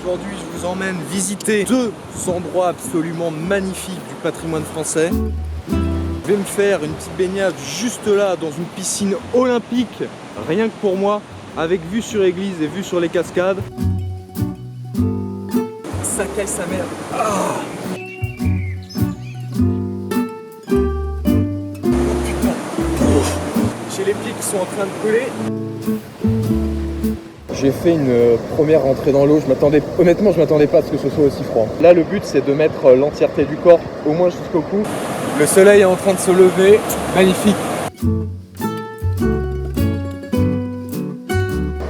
Aujourd'hui, je vous emmène visiter deux endroits absolument magnifiques du patrimoine français. Je vais me faire une petite baignade juste là dans une piscine olympique, rien que pour moi, avec vue sur l'église et vue sur les cascades. Ça caille sa mère. Ah, oh putain. J'ai les pieds qui sont en train de couler. J'ai fait une première rentrée dans l'eau, honnêtement je m'attendais pas à ce que ce soit aussi froid. Là le but c'est de mettre l'entièreté du corps au moins jusqu'au cou. Le soleil est en train de se lever, magnifique.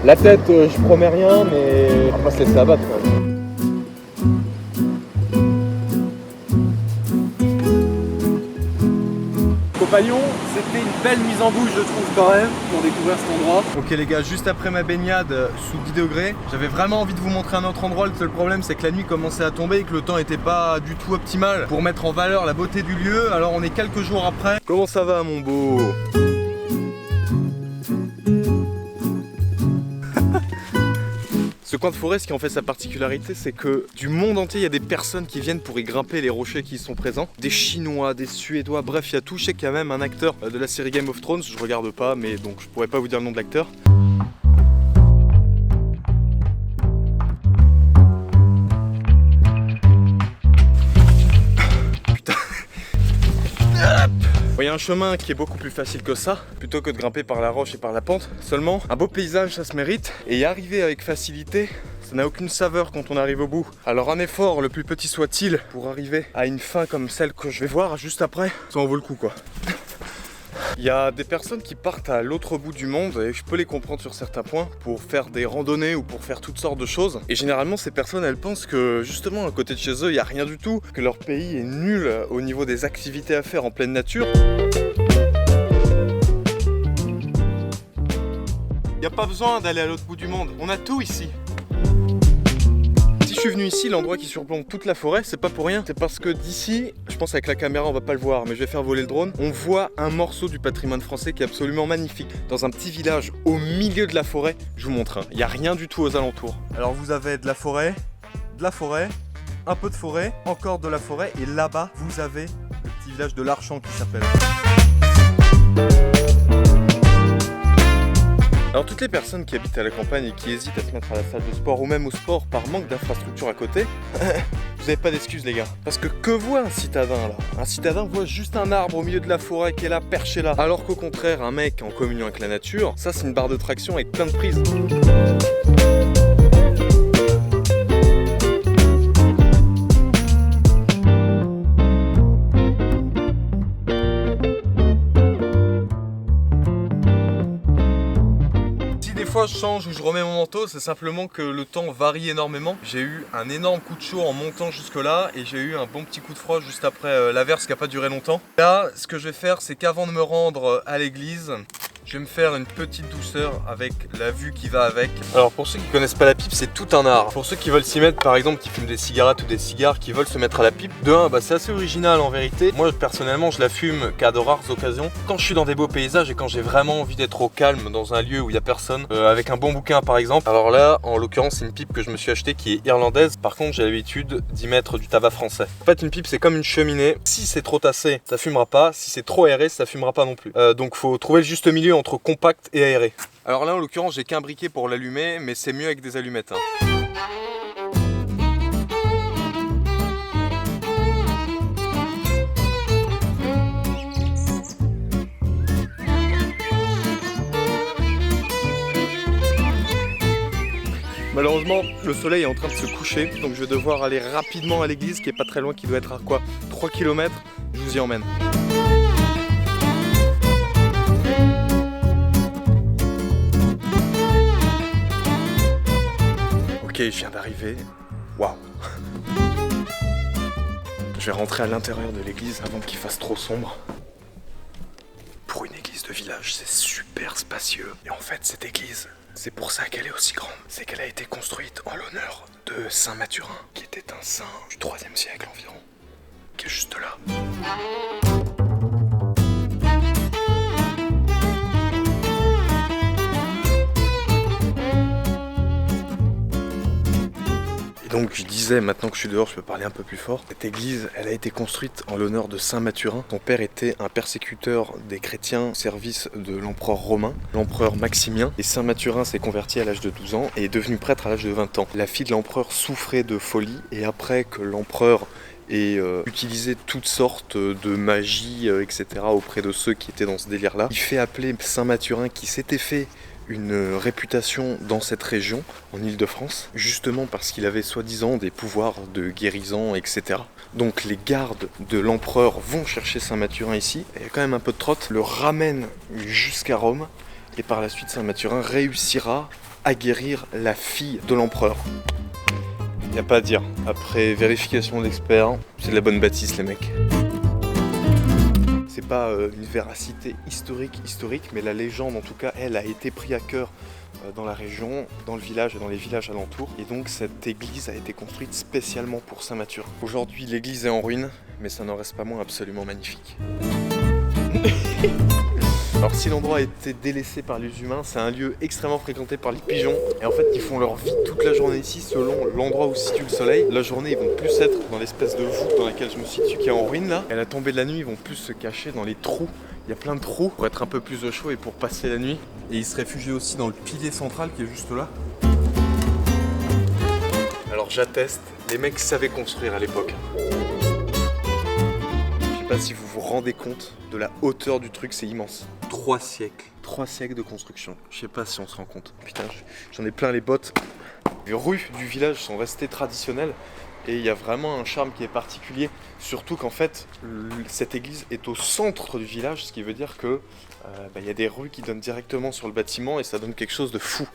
La tête je promets rien mais on va pas se laisser abattre quand même. Compagnon, c'était une belle mise en bouche je trouve quand même pour découvrir cet endroit. Ok les gars, juste après ma baignade sous 10 degrés, j'avais vraiment envie de vous montrer un autre endroit. Le seul problème c'est que la nuit commençait à tomber et que le temps était pas du tout optimal pour mettre en valeur la beauté du lieu. Alors on est quelques jours après. Comment ça va mon beau? Ce coin de forêt, ce qui en fait sa particularité, c'est que du monde entier, il y a des personnes qui viennent pour y grimper les rochers qui y sont présents. Des Chinois, des Suédois, bref, il y a tout. Je sais qu'il y a même un acteur de la série Game of Thrones, je regarde pas, mais donc je pourrais pas vous dire le nom de l'acteur. Il y a un chemin qui est beaucoup plus facile que ça, plutôt que de grimper par la roche et par la pente. Seulement, un beau paysage, ça se mérite. Et y arriver avec facilité, ça n'a aucune saveur quand on arrive au bout. Alors un effort, le plus petit soit-il, pour arriver à une fin comme celle que je vais voir juste après, ça en vaut le coup quoi. Il y a des personnes qui partent à l'autre bout du monde et je peux les comprendre sur certains points pour faire des randonnées ou pour faire toutes sortes de choses. Et généralement ces personnes elles pensent que justement à côté de chez eux il n'y a rien du tout, que leur pays est nul au niveau des activités à faire en pleine nature. Il n'y a pas besoin d'aller à l'autre bout du monde, on a tout ici. Si je suis venu ici, l'endroit qui surplombe toute la forêt, c'est pas pour rien. C'est parce que d'ici, je pense avec la caméra on va pas le voir, mais je vais faire voler le drone. On voit un morceau du patrimoine français qui est absolument magnifique. Dans un petit village au milieu de la forêt, je vous montre. Il n'y a rien du tout aux alentours. Alors vous avez de la forêt, un peu de forêt, encore de la forêt, et là-bas vous avez le petit village de l'Archamp qui s'appelle. Alors toutes les personnes qui habitent à la campagne et qui hésitent à se mettre à la salle de sport ou même au sport par manque d'infrastructure à côté, vous n'avez pas d'excuses les gars. Parce que voit un citadin là? Un citadin voit juste un arbre au milieu de la forêt qui est là, perché là. Alors qu'au contraire, un mec en communion avec la nature, ça c'est une barre de traction avec plein de prises. Je change ou je remets mon manteau, c'est simplement que le temps varie énormément. J'ai eu un énorme coup de chaud en montant jusque là et j'ai eu un bon petit coup de froid juste après l'averse qui n'a pas duré longtemps. Là, ce que je vais faire, c'est qu'avant de me rendre à l'église, je vais me faire une petite douceur avec la vue qui va avec. Alors pour ceux qui connaissent pas la pipe, c'est tout un art. Pour ceux qui veulent s'y mettre, par exemple, qui fument des cigarettes ou des cigares, qui veulent se mettre à la pipe, de un, c'est assez original en vérité. Moi personnellement, je la fume qu'à de rares occasions. Quand je suis dans des beaux paysages et quand j'ai vraiment envie d'être au calme dans un lieu où il y a personne, avec un bon bouquin par exemple. Alors là, en l'occurrence, c'est une pipe que je me suis achetée qui est irlandaise. Par contre, j'ai l'habitude d'y mettre du tabac français. En fait, une pipe, c'est comme une cheminée. Si c'est trop tassé, ça fumera pas. Si c'est trop aéré, ça fumera pas non plus. Donc faut trouver le juste milieu entre compact et aéré. Alors là en l'occurrence j'ai qu'un briquet pour l'allumer, mais c'est mieux avec des allumettes hein. Malheureusement le soleil est en train de se coucher, donc je vais devoir aller rapidement à l'église qui est pas très loin, qui doit être à quoi 3 km. Je vous y emmène. Ok, je viens d'arriver. Waouh! Je vais rentrer à l'intérieur de l'église avant qu'il fasse trop sombre. Pour une église de village, c'est super spacieux. Et en fait, cette église, c'est pour ça qu'elle est aussi grande. C'est qu'elle a été construite en l'honneur de Saint Mathurin, qui était un saint du 3e siècle environ, qui est juste là. Donc je disais, maintenant que je suis dehors, je peux parler un peu plus fort. Cette église, elle a été construite en l'honneur de Saint Mathurin. Son père était un persécuteur des chrétiens au service de l'empereur romain, l'empereur Maximien. Et Saint Mathurin s'est converti à l'âge de 12 ans et est devenu prêtre à l'âge de 20 ans. La fille de l'empereur souffrait de folie et après que l'empereur ait utilisé toutes sortes de magie, etc. auprès de ceux qui étaient dans ce délire-là, il fait appeler Saint Mathurin qui s'était fait une réputation dans cette région, en Île-de-France, justement parce qu'il avait soi-disant des pouvoirs de guérison, etc. Donc les gardes de l'empereur vont chercher Saint Mathurin ici, il y a quand même un peu de trotte, le ramène jusqu'à Rome, et par la suite Saint Mathurin réussira à guérir la fille de l'empereur. Il n'y a pas à dire, après vérification d'experts, c'est de la bonne bâtisse les mecs. C'est pas une véracité historique, mais la légende en tout cas, elle a été prise à cœur dans la région, dans le village et dans les villages alentours. Et donc cette église a été construite spécialement pour Saint Mathurin. Aujourd'hui l'église est en ruine, mais ça n'en reste pas moins absolument magnifique. Alors si l'endroit a été délaissé par les humains, c'est un lieu extrêmement fréquenté par les pigeons. Et en fait ils font leur vie toute la journée ici selon l'endroit où se situe le soleil. La journée ils vont plus être dans l'espèce de voûte dans laquelle je me situe qui est en ruine là. Et à la tombée de la nuit ils vont plus se cacher dans les trous. Il y a plein de trous pour être un peu plus au chaud et pour passer la nuit. Et ils se réfugient aussi dans le pilier central qui est juste là. Alors j'atteste, les mecs savaient construire à l'époque. Je sais pas si vous vous rendez compte de la hauteur du truc, c'est immense. 3 siècles. 3 siècles de construction. Je sais pas si on se rend compte. Putain, j'en ai plein les bottes. Les rues du village sont restées traditionnelles et il y a vraiment un charme qui est particulier. Surtout qu'en fait, cette église est au centre du village, ce qui veut dire que y a des rues qui donnent directement sur le bâtiment et ça donne quelque chose de fou.